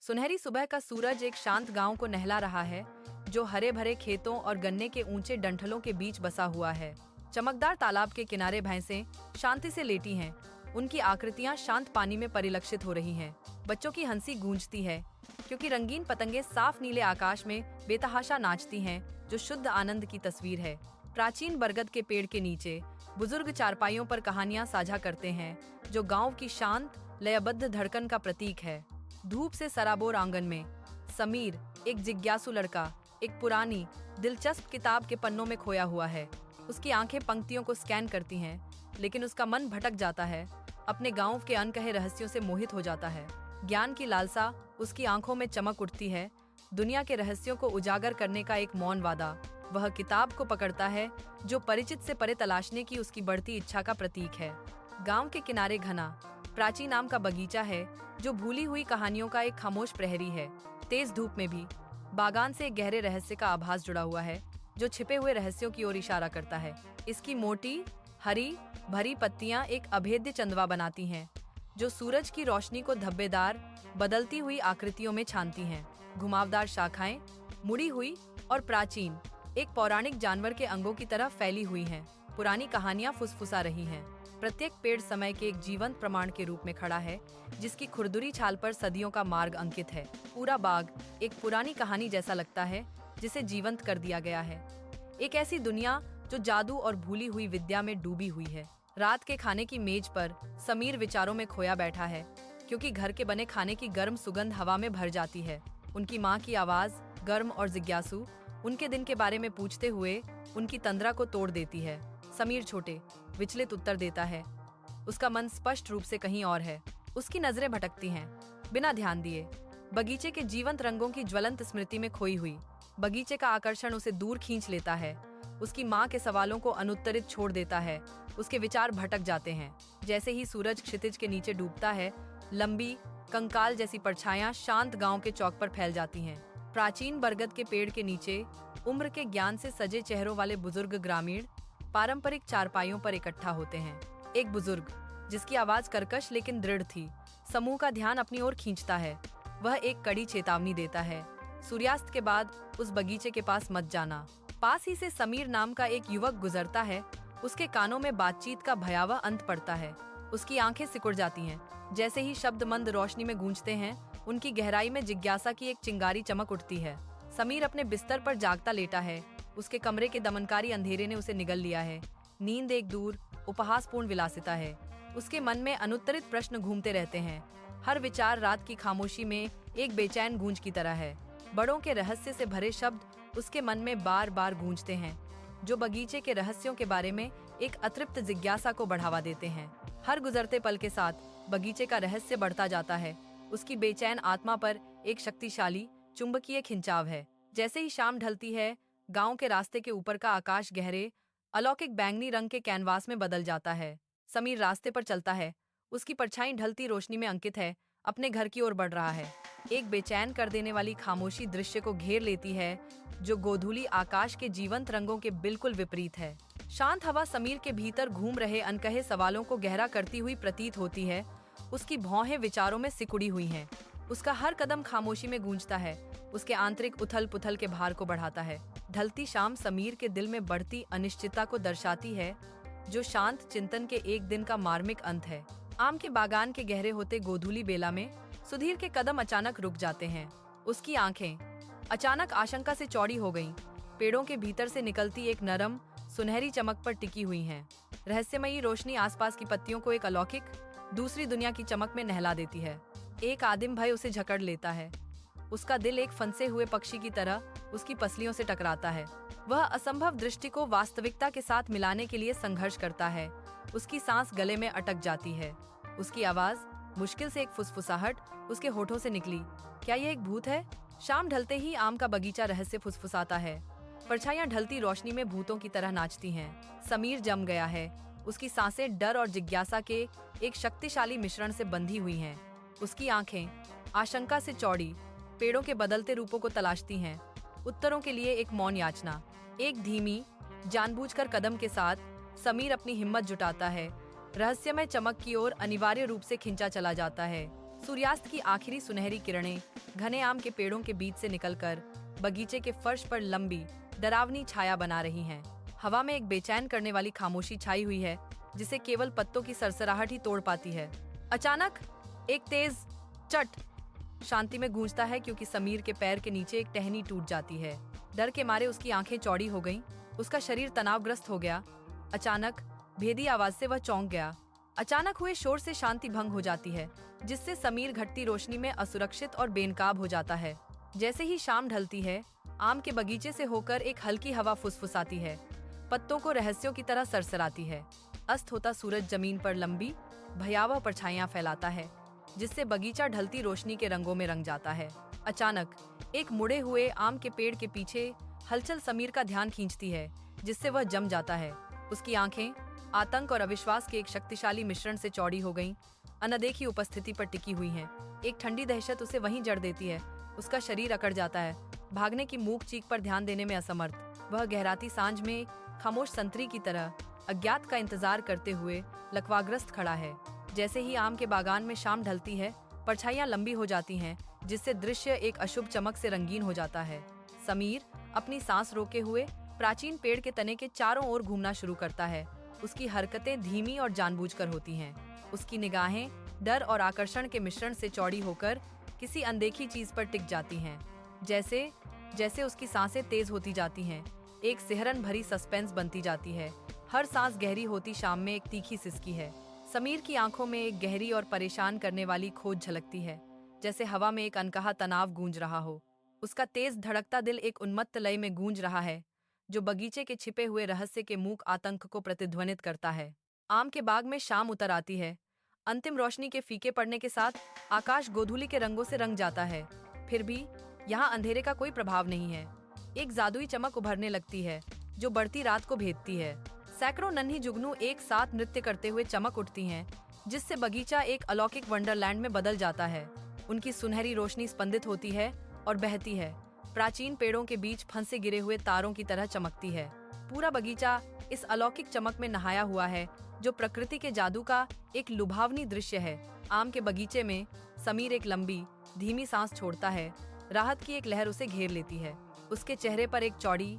सुनहरी सुबह का सूरज एक शांत गांव को नहला रहा है, जो हरे भरे खेतों और गन्ने के ऊंचे डंठलों के बीच बसा हुआ है। चमकदार तालाब के किनारे भैंसें शांति से लेटी हैं। उनकी आकृतियां शांत पानी में परिलक्षित हो रही हैं। बच्चों की हंसी गूंजती है, क्योंकि रंगीन पतंगे साफ नीले आकाश में बेतहाशा नाचती हैं, जो शुद्ध आनंद की तस्वीर है। प्राचीन बरगद के पेड़ के नीचे बुजुर्ग चारपाइयों पर कहानियां साझा करते हैं, जो गांव की शांत लयबद्ध धड़कन का प्रतीक है। धूप से सराबोर आंगन में समीर, एक जिज्ञासु लड़का, एक पुरानी दिलचस्प किताब के पन्नों में खोया हुआ है। उसकी आंखें पंक्तियों को स्कैन करती हैं, लेकिन उसका मन भटक जाता है, अपने गांव के अनकहे रहस्यों से मोहित हो जाता है। ज्ञान की लालसा उसकी आंखों में चमक उठती है, दुनिया के रहस्यों को उजागर करने का एक मौन वादा। वह किताब को पकड़ता है, जो परिचित से परे तलाशने की उसकी बढ़ती इच्छा का प्रतीक है। गांव के किनारे घना प्राचीन आम का बगीचा है, जो भूली हुई कहानियों का एक खामोश प्रहरी है। तेज धूप में भी बागान से एक गहरे रहस्य का आभास जुड़ा हुआ है, जो छिपे हुए रहस्यों की ओर इशारा करता है। इसकी मोटी हरी भरी पत्तियां एक अभेद्य चंदवा बनाती हैं, जो सूरज की रोशनी को धब्बेदार बदलती हुई आकृतियों में छानती हैं। घुमावदार शाखाएं मुड़ी हुई और प्राचीन एक पौराणिक जानवर के अंगों की तरह फैली हुई हैं। पुरानी कहानियां फुसफुसा रही हैं। प्रत्येक पेड़ समय के एक जीवंत प्रमाण के रूप में खड़ा है, जिसकी खुरदुरी छाल पर सदियों का मार्ग अंकित है। पूरा बाग एक पुरानी कहानी जैसा लगता है, जिसे जीवंत कर दिया गया है। एक ऐसी दुनिया जो जादू और भूली हुई विद्या में डूबी हुई है। रात के खाने की मेज पर समीर विचारों में खोया बैठा है, क्योंकि घर के बने खाने की गर्म सुगंध हवा में भर जाती है। उनकी माँ की आवाज गर्म और जिज्ञासु उनके दिन के बारे में पूछते हुए उनकी तंद्रा को तोड़ देती है। समीर छोटे विचलित उत्तर देता है। उसका मन स्पष्ट रूप से कहीं और है। उसकी नजरें भटकती हैं, बिना ध्यान दिए, बगीचे के जीवंत रंगों की ज्वलंत स्मृति में खोई हुई। बगीचे का आकर्षण उसे दूर खींच लेता है। उसकी माँ के सवालों को अनुत्तरित छोड़ देता है। उसके विचार भटक जाते हैं। जैसे ही सूरज क्षितिज के नीचे डूबता है, लंबी कंकाल जैसी परछाइयां शांत गांव के चौक पर फैल जाती हैं। प्राचीन बरगद के पेड़ के नीचे उम्र के ज्ञान से सजे चेहरों वाले बुजुर्ग ग्रामीण पारंपरिक चारपाइयों पर इकट्ठा होते हैं। एक बुजुर्ग, जिसकी आवाज कर्कश लेकिन दृढ़ थी, समूह का ध्यान अपनी ओर खींचता है। वह एक कड़ी चेतावनी देता है, सूर्यास्त के बाद उस बगीचे के पास मत जाना। पास ही से समीर नाम का एक युवक गुजरता है। उसके कानों में बातचीत का भयावह अंत पड़ता है। उसकी आंखें सिकुड़ जाती हैं। जैसे ही शब्द मंद रोशनी में गूंजते हैं, उनकी गहराई में जिज्ञासा की एक चिंगारी चमक उठती है। समीर अपने बिस्तर पर जागता लेटा है। उसके कमरे के दमनकारी अंधेरे ने उसे निगल लिया है। नींद एक दूर उपहासपूर्ण विलासिता है। उसके मन में अनुत्तरित प्रश्न घूमते रहते हैं। हर विचार रात की खामोशी में एक बेचैन गूंज की तरह है। बड़ों के रहस्य से भरे शब्द उसके मन में बार बार गूंजते हैं, जो बगीचे के रहस्यों के बारे में एक अतृप्त जिज्ञासा को बढ़ावा देते हैं। हर गुजरते पल के साथ बगीचे का रहस्य बढ़ता जाता है। उसकी बेचैन आत्मा पर एक शक्तिशाली चुंबकीय खिंचाव है। जैसे ही शाम ढलती है, गांव के रास्ते के ऊपर का आकाश गहरे अलौकिक बैंगनी रंग के कैनवास में बदल जाता है। समीर रास्ते पर चलता है। उसकी परछाई ढलती रोशनी में अंकित है, अपने घर की ओर बढ़ रहा है। एक बेचैन कर देने वाली खामोशी दृश्य को घेर लेती है, जो गोधूली आकाश के जीवंत रंगों के बिल्कुल विपरीत है। शांत हवा समीर के भीतर घूम रहे अनकहे सवालों को गहरा करती हुई प्रतीत होती है। उसकी भौहें विचारों में सिकुड़ी हुई हैं। उसका हर कदम खामोशी में गूंजता है, उसके आंतरिक उथल पुथल के भार को बढ़ाता है। ढलती शाम समीर के दिल में बढ़ती अनिश्चितता को दर्शाती है, जो शांत चिंतन के एक दिन का मार्मिक अंत है। आम के बागान के गहरे होते गोधूली बेला में सुधीर के कदम अचानक रुक जाते हैं। उसकी आंखें अचानक आशंका से चौड़ी हो गईं। पेड़ों के भीतर से निकलती एक नरम सुनहरी चमक पर टिकी हुई हैं। रहस्यमयी रोशनी आसपास की पत्तियों को एक अलौकिक दूसरी दुनिया की चमक में नहला देती है। एक आदिम भय उसे जकड़ लेता है। उसका दिल एक फंसे हुए पक्षी की तरह उसकी पसलियों से टकराता है। वह असंभव दृष्टि को वास्तविकता के साथ मिलाने के लिए संघर्ष करता है। उसकी सांस गले में अटक जाती है। उसकी आवाज मुश्किल से एक फुसफुसाहट उसके होठों से निकली। क्या यह एक भूत है? शाम ढलते ही आम का बगीचा रहस्य फुसफुसाता है। परछाइयां ढलती रोशनी में भूतों की तरह नाचती हैं। समीर जम गया है। उसकी सांसें डर और जिज्ञासा के एक शक्तिशाली मिश्रण से बंधी हुई हैं। उसकी आंखें आशंका से चौड़ी पेड़ों के बदलते रूपों को तलाशती हैं। उत्तरों के लिए एक मौन याचना। एक धीमी जानबूझकर कदम के साथ समीर अपनी हिम्मत जुटाता है। रहस्यमय चमक की ओर अनिवार्य रूप से खिंचा चला जाता है। सूर्यास्त की आखिरी सुनहरी किरणें घने आम के पेड़ों के बीच से निकलकर बगीचे के फर्श पर लंबी डरावनी छाया बना रही हैं। हवा में एक बेचैन करने वाली खामोशी छाई हुई है, जिसे केवल पत्तों की सरसराहट ही तोड़ पाती है। अचानक एक तेज चट शांति में गूंजता है, क्योंकि समीर के पैर के नीचे एक टहनी टूट जाती है। डर के मारे उसकी आंखें चौड़ी हो गईं, उसका शरीर तनावग्रस्त हो गया। अचानक भेदी आवाज से वह चौंक गया। अचानक हुए शोर से शांति भंग हो जाती है, जिससे समीर घटती रोशनी में असुरक्षित और बेनकाब हो जाता है। जैसे ही शाम ढलती है, आम के बगीचे से होकर एक हल्की हवा फुसफुसाती है, पत्तों को रहस्यों की तरह सरसराती है। अस्त होता सूरज जमीन पर लंबी भयावह परछाइयां फैलाता है, जिससे बगीचा ढलती रोशनी के रंगों में रंग जाता है। अचानक एक मुड़े हुए आम के पेड़ के पीछे हलचल समीर का ध्यान खींचती है, जिससे वह जम जाता है। उसकी आंखें आतंक और अविश्वास के एक शक्तिशाली मिश्रण से चौड़ी हो गईं, अनदेखी उपस्थिति पर टिकी हुई हैं। एक ठंडी दहशत उसे वहीं जड़ देती है। उसका शरीर अकड़ जाता है, भागने की मूक चीख पर ध्यान देने में असमर्थ। वह गहराती सांझ में खामोश संतरी की तरह अज्ञात का इंतजार करते हुए लकवाग्रस्त खड़ा है। जैसे ही आम के बागान में शाम ढलती है, परछाइयां लंबी हो जाती हैं, जिससे दृश्य एक अशुभ चमक से रंगीन हो जाता है। समीर अपनी सांस रोके हुए प्राचीन पेड़ के तने के चारों ओर घूमना शुरू करता है। उसकी हरकतें धीमी और जानबूझकर होती हैं। उसकी निगाहें डर और आकर्षण के मिश्रण से चौड़ी होकर किसी अनदेखी चीज पर टिक जाती हैं। जैसे जैसे उसकी सांसें तेज होती जाती हैं, एक सिहरन भरी सस्पेंस बनती जाती है। हर सांस गहरी होती शाम में एक तीखी सिसकी है। समीर की आंखों में एक गहरी और परेशान करने वाली खोज झलकती है, जैसे हवा में एक अनकहा तनाव गूंज रहा हो। उसका तेज धड़कता दिल एक उन्मत्त लय में गूंज रहा है, जो बगीचे के छिपे हुए रहस्य के मूक आतंक को प्रतिध्वनित करता है। आम के बाग में शाम उतर आती है। अंतिम रोशनी के फीके पड़ने के साथ आकाश गोधूली के रंगों से रंग जाता है। फिर भी यहाँ अंधेरे का कोई प्रभाव नहीं है। एक जादुई चमक उभरने लगती है, जो बढ़ती रात को भेदती है। सैकड़ों नन्ही जुगनू एक साथ नृत्य करते हुए चमक उठती हैं, जिससे बगीचा एक अलौकिक वंडरलैंड में बदल जाता है। उनकी सुनहरी रोशनी स्पंदित होती है और बहती है, प्राचीन पेड़ों के बीच फंसे गिरे हुए तारों की तरह चमकती है। पूरा बगीचा इस अलौकिक चमक में नहाया हुआ है, जो प्रकृति के जादू का एक लुभावनी दृश्य है। आम के बगीचे में समीर एक लंबी धीमी सांस छोड़ता है। राहत की एक लहर उसे घेर लेती है। उसके चेहरे पर एक चौड़ी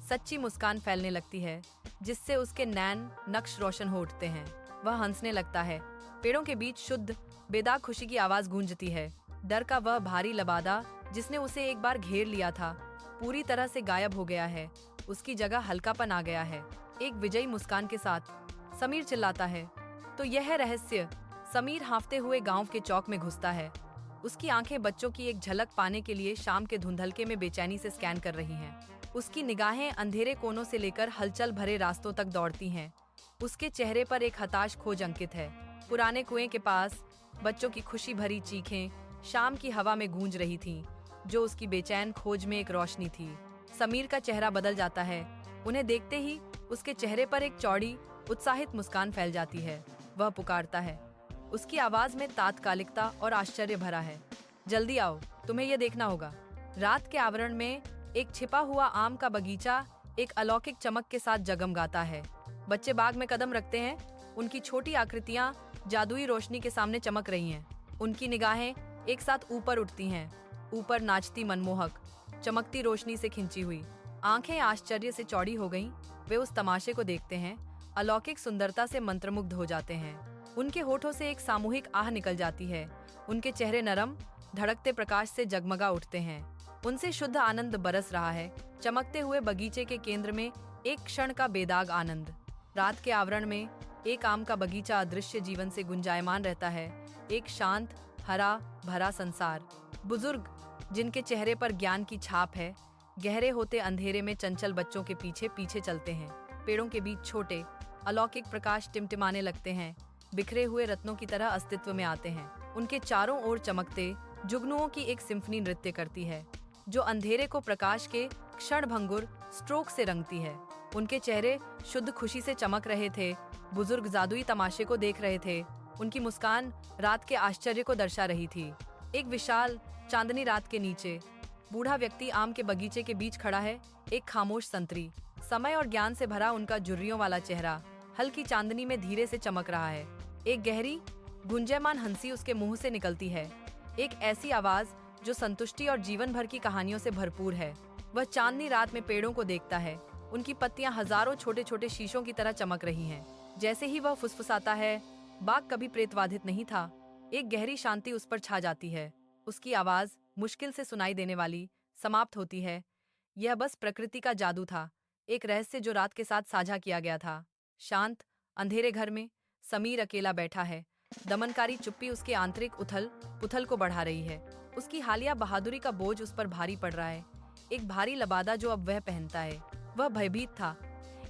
सच्ची मुस्कान फैलने लगती है, जिससे उसके नैन नक्श रोशन हो उठते हैं। वह हंसने लगता है। पेड़ों के बीच शुद्ध बेदाग खुशी की आवाज गूंजती है। डर का वह भारी लबादा, जिसने उसे एक बार घेर लिया था, पूरी तरह से गायब हो गया है। उसकी जगह हल्कापन आ गया है। एक विजयी मुस्कान के साथ समीर चिल्लाता है, तो यह है रहस्य। समीर हाँफते हुए गांव के चौक में घुसता है। उसकी आंखें बच्चों की एक झलक पाने के लिए शाम के धुंधलके में बेचैनी से स्कैन कर रही हैं। उसकी निगाहें अंधेरे कोनों से लेकर हलचल भरे रास्तों तक दौड़ती हैं। उसके चेहरे पर एक हताश खोज अंकित है। पुराने कुएं के पास बच्चों की खुशी भरी चीखें शाम की हवा में गूंज रही थीं, जो उसकी बेचैन खोज में एक रोशनी थी। समीर का चेहरा बदल जाता है। उन्हें देखते ही उसके चेहरे पर एक चौड़ी उत्साहित मुस्कान फैल जाती है। वह पुकारता है। उसकी आवाज में तात्कालिकता और आश्चर्य भरा है। जल्दी आओ, तुम्हें यह देखना होगा। रात के आवरण में एक छिपा हुआ आम का बगीचा एक अलौकिक चमक के साथ जगमगाता है। बच्चे बाग में कदम रखते हैं। उनकी छोटी आकृतियां जादुई रोशनी के सामने चमक रही हैं। उनकी निगाहें एक साथ ऊपर उठती हैं, ऊपर नाचती मनमोहक चमकती रोशनी से खिंची हुई। आंखें आश्चर्य से चौड़ी हो गईं। वे उस तमाशे को देखते हैं, अलौकिक सुंदरता से मंत्रमुग्ध हो जाते हैं। उनके होठों से एक सामूहिक आह निकल जाती है। उनके चेहरे नरम धड़कते प्रकाश से जगमगा उठते हैं। उनसे शुद्ध आनंद बरस रहा है। चमकते हुए बगीचे के केंद्र में एक क्षण का बेदाग आनंद। रात के आवरण में एक आम का बगीचा अदृश्य जीवन से गुंजायमान रहता है। एक शांत हरा भरा संसार। बुजुर्ग जिनके चेहरे पर ज्ञान की छाप है, गहरे होते अंधेरे में चंचल बच्चों के पीछे पीछे चलते हैं। पेड़ों के बीच छोटे अलौकिक प्रकाश टिमटिमाने लगते हैं, बिखरे हुए रत्नों की तरह अस्तित्व में आते हैं। उनके चारों ओर चमकते जुगनुओं की एक सिम्फनी नृत्य करती है, जो अंधेरे को प्रकाश के क्षणभंगुर स्ट्रोक से रंगती है। उनके चेहरे शुद्ध खुशी से चमक रहे थे। बुजुर्ग जादुई तमाशे को देख रहे थे। उनकी मुस्कान रात के आश्चर्य को दर्शा रही थी। एक विशाल चांदनी रात के नीचे बूढ़ा व्यक्ति आम के बगीचे के बीच खड़ा है, एक खामोश संतरी। समय और ज्ञान से भरा उनका झुर्रियों वाला चेहरा हल्की चांदनी में धीरे से चमक रहा है। एक गहरी गुंजयमान हंसी उसके मुंह से निकलती है, एक ऐसी आवाज जो संतुष्टि और जीवन भर की कहानियों से भरपूर है। वह चांदनी रात में पेड़ों को देखता है, उनकी पत्तियां हजारों छोटे छोटे शीशों की तरह चमक रही हैं। जैसे ही वह फुसफुसाता है, बाग कभी प्रेतबाधित नहीं था। एक गहरी शांति उस पर छा जाती है। उसकी आवाज मुश्किल से सुनाई देने वाली समाप्त होती है। यह बस प्रकृति का जादू था, एक रहस्य जो रात के साथ साझा किया गया था। शांत अंधेरे घर में समीर अकेला बैठा है। दमनकारी चुप्पी उसके आंतरिक उथल पुथल को बढ़ा रही है। उसकी हालिया बहादुरी का बोझ उस पर भारी पड़ रहा है, एक भारी लबादा जो अब वह पहनता है। वह भयभीत था,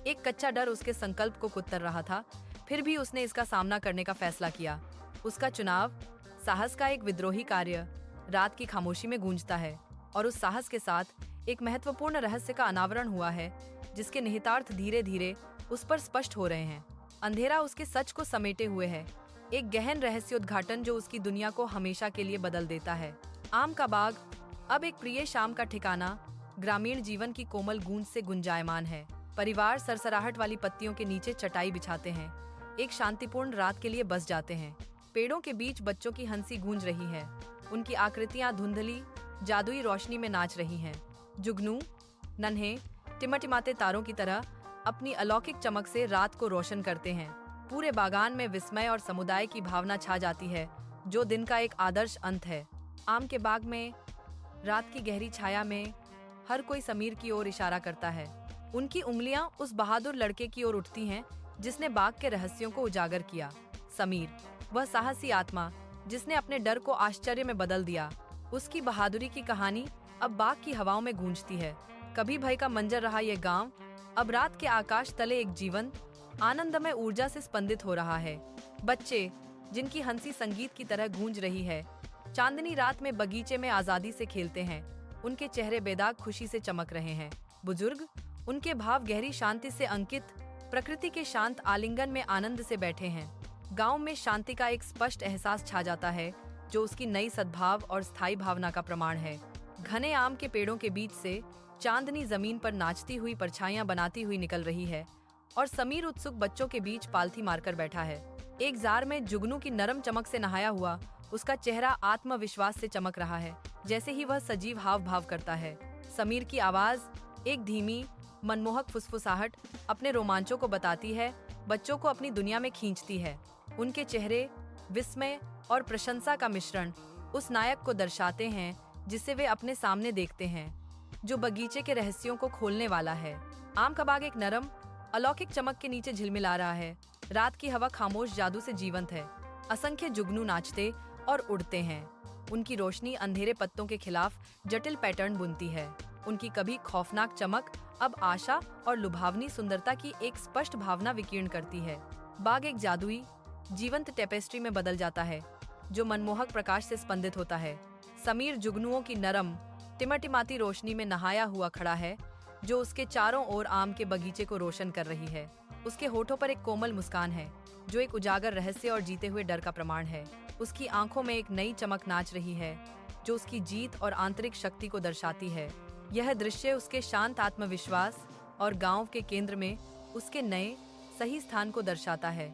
एक कच्चा डर उसके संकल्प को कुतर रहा था। फिर भी उसने इसका सामना करने का फैसला किया। उसका चुनाव साहस का एक विद्रोही कार्य रात की खामोशी में गूंजता है, और उस साहस के साथ एक महत्वपूर्ण रहस्य का अनावरण हुआ है, जिसके निहितार्थ धीरे धीरे उस पर स्पष्ट हो रहे हैं। अंधेरा उसके सच को समेटे हुए है, एक गहन रहस्योद्घाटन जो उसकी दुनिया को हमेशा के लिए बदल देता है। आम का बाग अब एक प्रिय शाम का ठिकाना ग्रामीण जीवन की कोमल गूंज से गुंजायमान है। परिवार सरसराहट वाली पत्तियों के नीचे चटाई बिछाते हैं, एक शांतिपूर्ण रात के लिए बस जाते हैं। पेड़ों के बीच बच्चों की हंसी गूंज रही है, उनकी आकृतियां धुंधली जादुई रोशनी में नाच रही हैं। जुगनू नन्हे टिमटिमाते तारों की तरह अपनी अलौकिक चमक से रात को रोशन करते हैं। पूरे बागान में विस्मय और समुदाय की भावना छा जाती है, जो दिन का एक आदर्श अंत है। आम के बाग में रात की गहरी छाया में हर कोई समीर की ओर इशारा करता है। उनकी उंगलियां उस बहादुर लड़के की ओर उठती हैं जिसने बाग के रहस्यों को उजागर किया। समीर, वह साहसी आत्मा जिसने अपने डर को आश्चर्य में बदल दिया। उसकी बहादुरी की कहानी अब बाग की हवाओं में गूंजती है। कभी भय का मंजर रहा यह गांव, अब रात के आकाश तले एक जीवंत आनंदमय ऊर्जा से स्पंदित हो रहा है। बच्चे, जिनकी हंसी संगीत की तरह गूंज रही है, चांदनी रात में बगीचे में आजादी से खेलते हैं, उनके चेहरे बेदाग खुशी से चमक रहे हैं। बुजुर्ग, उनके भाव गहरी शांति से अंकित, प्रकृति के शांत आलिंगन में आनंद से बैठे हैं। गांव में शांति का एक स्पष्ट एहसास छा जाता है, जो उसकी नई सद्भाव और स्थायी भावना का प्रमाण है। घने आम के पेड़ों के बीच से चांदनी जमीन पर नाचती हुई परछाइयां बनाती हुई निकल रही है, और समीर उत्सुक बच्चों के बीच पालथी मारकर बैठा है। एक जार में जुगनू की नरम चमक से नहाया हुआ उसका चेहरा आत्मविश्वास से चमक रहा है, जैसे ही वह सजीव हाव भाव करता है। समीर की आवाज, एक धीमी मनमोहक फुसफुसाहट, अपने रोमांचों को बताती है, बच्चों को अपनी दुनिया में खींचती है। उनके चेहरे विस्मय और प्रशंसा का मिश्रण उस नायक को दर्शाते हैं जिसे वे अपने सामने देखते हैं, जो बगीचे के रहस्यों को खोलने वाला है। आम का बाग एक नरम अलौकिक चमक के नीचे झिलमिला रहा है। रात की हवा खामोश जादू से जीवंत है। असंख्य जुगनू नाचते और उड़ते हैं, उनकी रोशनी अंधेरे पत्तों के खिलाफ जटिल पैटर्न बुनती है। उनकी कभी खौफनाक चमक अब आशा और लुभावनी सुंदरता की एक स्पष्ट भावना विकीर्ण करती है। बाग एक जादुई जीवंत टेपेस्ट्री में बदल जाता है, जो मनमोहक प्रकाश से स्पंदित होता है। समीर जुगनुओं की नरम टिमटिमाती रोशनी में नहाया हुआ खड़ा है, जो उसके चारों ओर आम के बगीचे को रोशन कर रही है। उसके होठों पर एक कोमल मुस्कान है, जो एक उजागर रहस्य और जीते हुए डर का प्रमाण है। उसकी आंखों में एक नई चमक नाच रही है, जो उसकी जीत और आंतरिक शक्ति को दर्शाती है। यह दृश्य उसके शांत आत्मविश्वास और गांव के केंद्र में उसके नए सही स्थान को दर्शाता है।